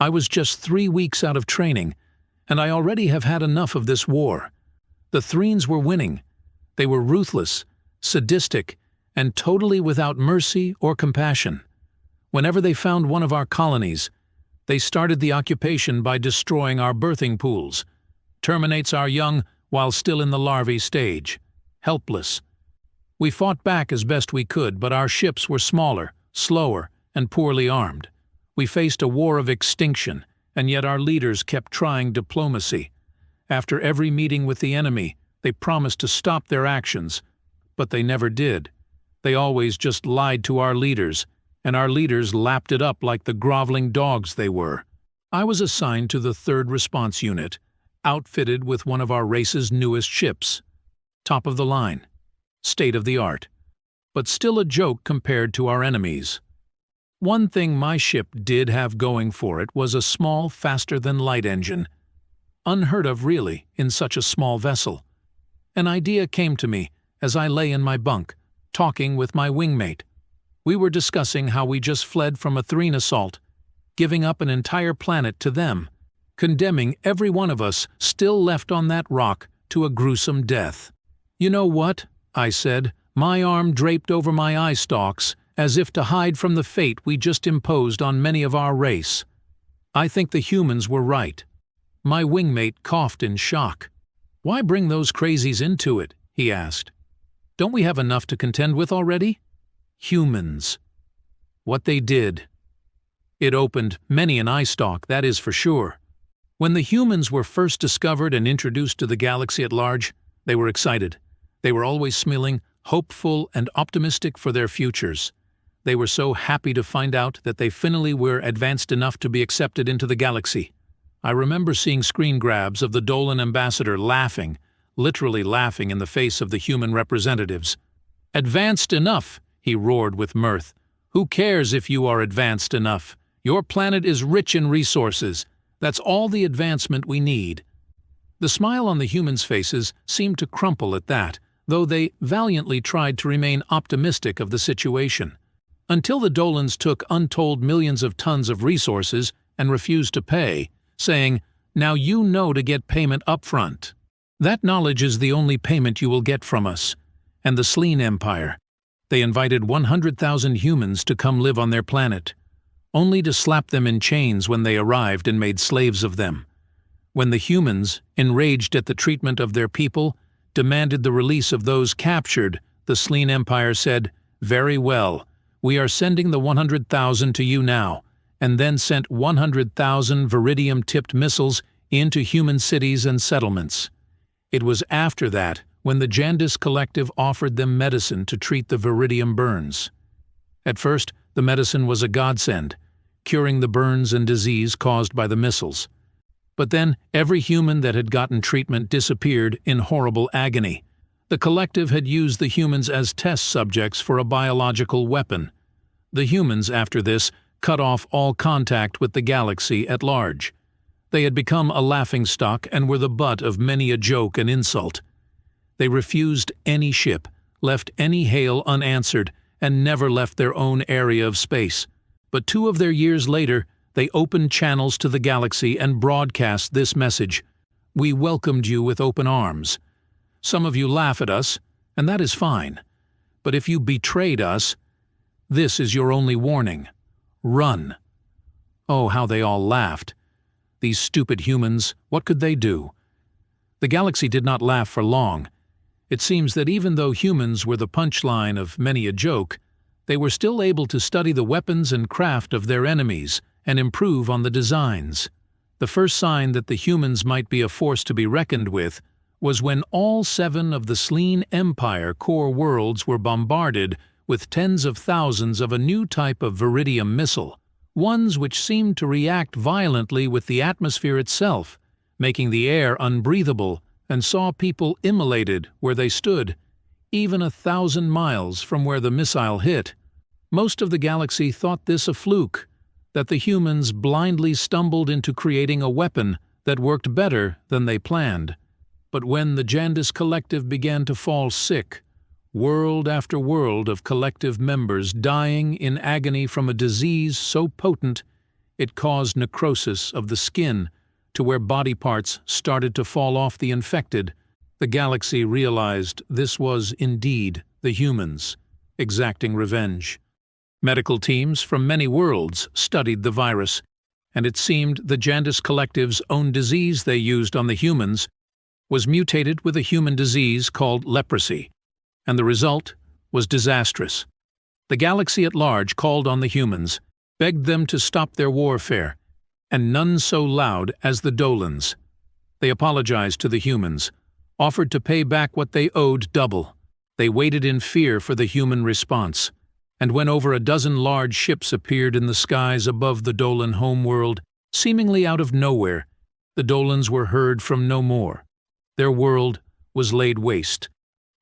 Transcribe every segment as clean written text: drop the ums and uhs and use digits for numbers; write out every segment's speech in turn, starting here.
I was just 3 weeks out of training, and I already have had enough of this war. The Threens were winning. They were ruthless, sadistic, and totally without mercy or compassion. Whenever they found one of our colonies, they started the occupation by destroying our birthing pools, terminates our young while still in the larvae stage, helpless. We fought back as best we could, but our ships were smaller, slower, and poorly armed. We faced a war of extinction, and yet our leaders kept trying diplomacy. After every meeting with the enemy, they promised to stop their actions, but they never did. They always just lied to our leaders, and our leaders lapped it up like the groveling dogs they were. I was assigned to the 3rd Response Unit, outfitted with one of our race's newest ships. Top of the line, state of the art, but still a joke compared to our enemies. One thing my ship did have going for it was a small, faster-than-light engine. Unheard of, really, in such a small vessel. An idea came to me as I lay in my bunk, talking with my wingmate. We were discussing how we just fled from a Threen assault, giving up an entire planet to them, condemning every one of us still left on that rock to a gruesome death. "You know what?" I said, my arm draped over my eye stalks, as if to hide from the fate we just imposed on many of our race. "I think the humans were right." My wingmate coughed in shock. "Why bring those crazies into it?" he asked. "Don't we have enough to contend with already?" Humans. What they did. It opened many an eye stalk, that is for sure. When the humans were first discovered and introduced to the galaxy at large, they were excited. They were always smiling, hopeful and optimistic for their futures. They were so happy to find out that they finally were advanced enough to be accepted into the galaxy. I remember seeing screen grabs of the Dolan ambassador laughing, literally laughing in the face of the human representatives. "Advanced enough," he roared with mirth. "Who cares if you are advanced enough? Your planet is rich in resources. That's all the advancement we need." The smile on the humans' faces seemed to crumple at that, though they valiantly tried to remain optimistic of the situation. Until the Dolans took untold millions of tons of resources and refused to pay, saying, "Now you know to get payment up front. That knowledge is the only payment you will get from us." And the Sleen Empire. They invited 100,000 humans to come live on their planet, only to slap them in chains when they arrived and made slaves of them. When the humans, enraged at the treatment of their people, demanded the release of those captured, the Sleen Empire said, "Very well, we are sending the 100,000 to you now," and then sent 100,000 Viridium-tipped missiles into human cities and settlements. It was after that when the Jandis Collective offered them medicine to treat the Viridium burns. At first, the medicine was a godsend, curing the burns and disease caused by the missiles. But then every human that had gotten treatment disappeared in horrible agony. The Collective had used the humans as test subjects for a biological weapon. The humans, after this, cut off all contact with the galaxy at large. They had become a laughingstock and were the butt of many a joke and insult. They refused any ship, left any hail unanswered, and never left their own area of space. But 2 of their years later, they opened channels to the galaxy and broadcast this message: "We welcomed you with open arms. Some of you laugh at us, and that is fine. But if you betrayed us, this is your only warning. Run." Oh, how they all laughed. These stupid humans, what could they do? The galaxy did not laugh for long. It seems that even though humans were the punchline of many a joke, they were still able to study the weapons and craft of their enemies and improve on the designs. The first sign that the humans might be a force to be reckoned with was when all 7 of the Sleen Empire core worlds were bombarded with tens of thousands of a new type of Viridium missile, ones which seemed to react violently with the atmosphere itself, making the air unbreathable, and saw people immolated where they stood, even 1,000 miles from where the missile hit. Most of the galaxy thought this a fluke, that the humans blindly stumbled into creating a weapon that worked better than they planned. But when the Jandis Collective began to fall sick, world after world of collective members dying in agony from a disease so potent It caused necrosis of the skin to where body parts started to fall off the infected. The galaxy realized this was indeed the humans, exacting revenge. Medical teams from many worlds studied the virus, and it seemed the Jandis Collective's own disease they used on the humans was mutated with a human disease called leprosy, and the result was disastrous. The galaxy at large called on the humans, begged them to stop their warfare, and none so loud as the Dolans. They apologized to the humans, offered to pay back what they owed double. They waited in fear for the human response, and when over a dozen large ships appeared in the skies above the Dolan homeworld, seemingly out of nowhere, the Dolans were heard from no more. Their world was laid waste,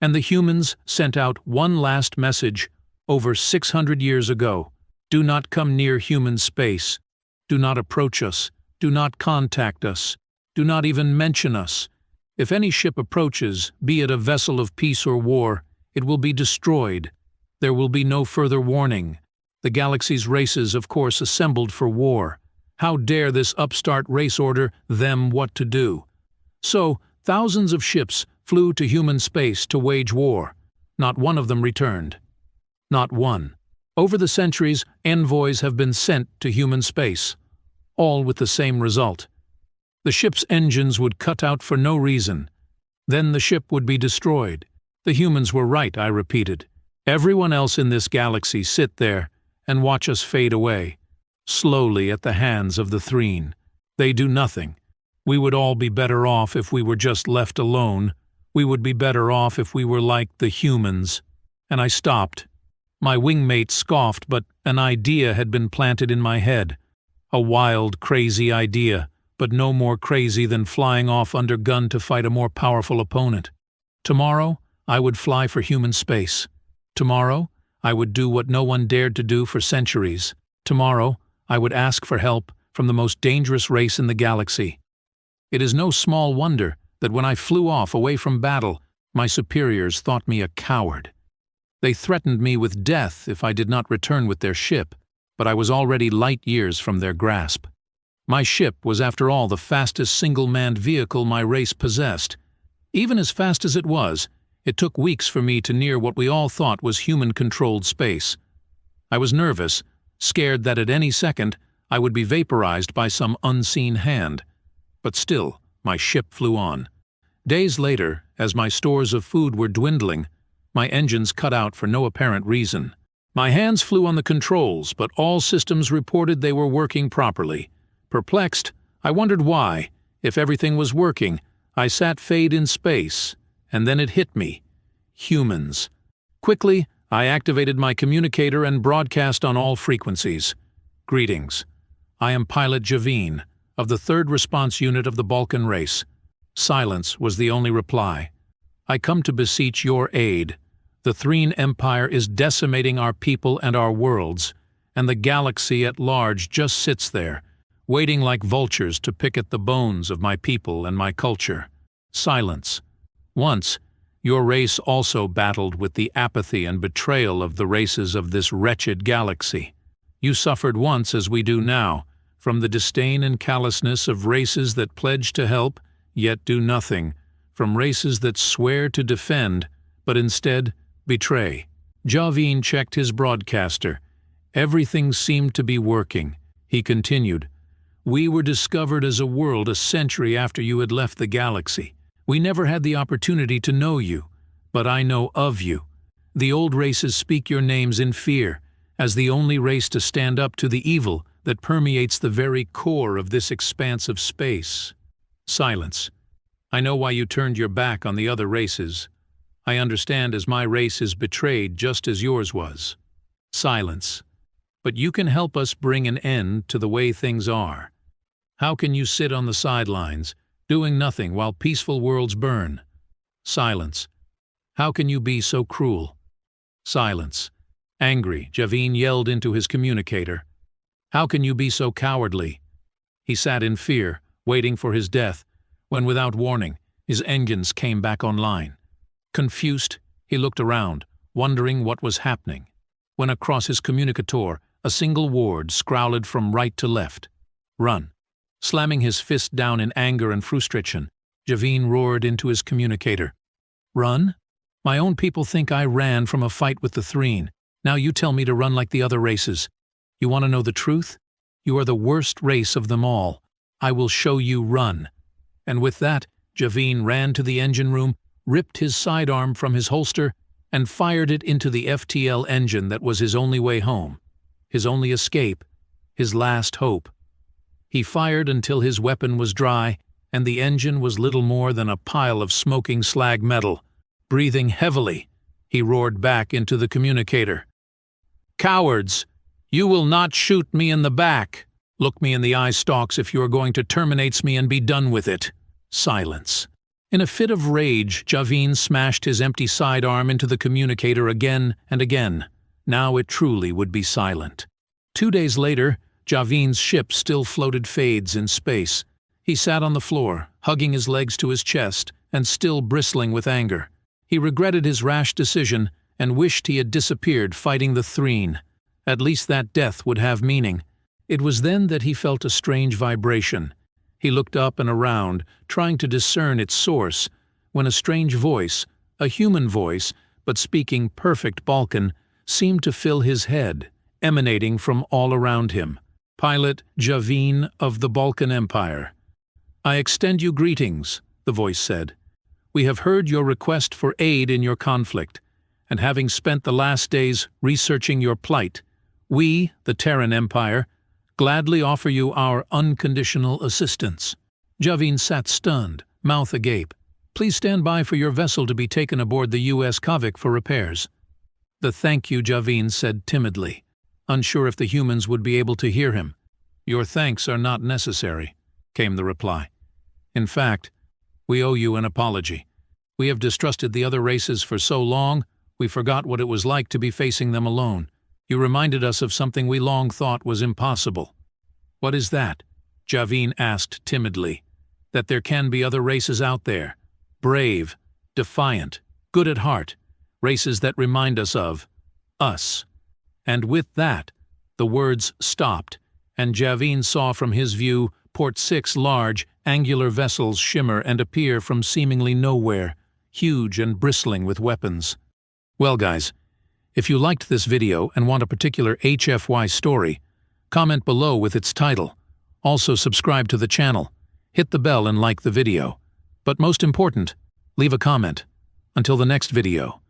and the humans sent out one last message over 600 years ago. Do not come near human space. Do not approach us. Do not contact us. Do not even mention us. If any ship approaches, be it a vessel of peace or war, it will be destroyed. There will be no further warning. The galaxy's races, of course, assembled for war. How dare this upstart race order them what to do? So, thousands of ships flew to human space to wage war. Not one of them returned. Not one. Over the centuries, envoys have been sent to human space, all with the same result. The ship's engines would cut out for no reason. Then the ship would be destroyed. The humans were right, I repeated. Everyone else in this galaxy sit there and watch us fade away, slowly at the hands of the Threen. They do nothing. We would all be better off if we were just left alone. We would be better off if we were like the humans. And I stopped. My wingmate scoffed, but an idea had been planted in my head. A wild, crazy idea, but no more crazy than flying off under gun to fight a more powerful opponent. Tomorrow, I would fly for human space. Tomorrow, I would do what no one dared to do for centuries. Tomorrow, I would ask for help from the most dangerous race in the galaxy. It is no small wonder that when I flew off away from battle, my superiors thought me a coward. They threatened me with death if I did not return with their ship, but I was already light years from their grasp. My ship was, after all, the fastest single-manned vehicle my race possessed. Even as fast as it was, it took weeks for me to near what we all thought was human-controlled space. I was nervous, scared that at any second I would be vaporized by some unseen hand. But still, my ship flew on. Days later, as my stores of food were dwindling, my engines cut out for no apparent reason. My hands flew on the controls, but all systems reported they were working properly. Perplexed, I wondered why. If everything was working, I sat fade in space, and then it hit me. Humans. Quickly, I activated my communicator and broadcast on all frequencies. Greetings. I am Pilot Javine, of the 3rd Response Unit of the Balkan race. Silence was the only reply. I come to beseech your aid. The Threen Empire is decimating our people and our worlds, and the galaxy at large just sits there, waiting like vultures to pick at the bones of my people and my culture. Silence. Once, your race also battled with the apathy and betrayal of the races of this wretched galaxy. You suffered once, as we do now, from the disdain and callousness of races that pledge to help, yet do nothing, from races that swear to defend, but instead betray. Javine checked his broadcaster. Everything seemed to be working. He continued, We were discovered as a world a century after you had left the galaxy. We never had the opportunity to know you, but I know of you. The old races speak your names in fear, as the only race to stand up to the evil that permeates the very core of this expanse of space. Silence. I know why you turned your back on the other races. I understand as my race is betrayed just as yours was. Silence. But you can help us bring an end to the way things are. How can you sit on the sidelines, doing nothing while peaceful worlds burn? Silence. How can you be so cruel? Silence. Angry, Javine yelled into his communicator. How can you be so cowardly? He sat in fear, waiting for his death, when without warning, his engines came back online. Confused, he looked around, wondering what was happening, when across his communicator, A single ward scowled from right to left. Run. Slamming his fist down in anger and frustration, Javin roared into his communicator. Run? My own people think I ran from a fight with the Threen. Now you tell me to run like the other races. You want to know the truth? You are the worst race of them all. I will show you run. And with that, Javin ran to the engine room, ripped his sidearm from his holster, and fired it into the FTL engine that was his only way home, his only escape, his last hope. He fired until his weapon was dry, and the engine was little more than a pile of smoking slag metal. Breathing heavily, he roared back into the communicator. Cowards! You will not shoot me in the back. Look me in the eye stalks if you are going to terminate me and be done with it. Silence. In a fit of rage, Javin smashed his empty sidearm into the communicator again and again. Now it truly would be silent. 2 days later, Javin's ship still floated fades in space. He sat on the floor, hugging his legs to his chest, and still bristling with anger. He regretted his rash decision and wished he had disappeared fighting the Threen. At least that death would have meaning. It was then that he felt a strange vibration. He looked up and around, trying to discern its source, when a strange voice, a human voice, but speaking perfect Balkan, seemed to fill his head, emanating from all around him. Pilot Javin of the Balkan Empire. I extend you greetings, the voice said. We have heard your request for aid in your conflict, and having spent the last days researching your plight, we, the Terran Empire, gladly offer you our unconditional assistance. Javin sat stunned, mouth agape. Please stand by for your vessel to be taken aboard the U.S. Kavik for repairs. The thank you, Javin said timidly, unsure if the humans would be able to hear him. Your thanks are not necessary, came the reply. In fact, we owe you an apology. We have distrusted the other races for so long, we forgot what it was like to be facing them alone. You reminded us of something we long thought was impossible. What is that? Javin asked timidly. That there can be other races out there. Brave, defiant, good at heart. Races that remind us of us. And with that, the words stopped, and Javin saw from his view Port 6 large, angular vessels shimmer and appear from seemingly nowhere, huge and bristling with weapons. Well guys, if you liked this video and want a particular HFY story, comment below with its title. Also subscribe to the channel, hit the bell and like the video. But most important, leave a comment. Until the next video.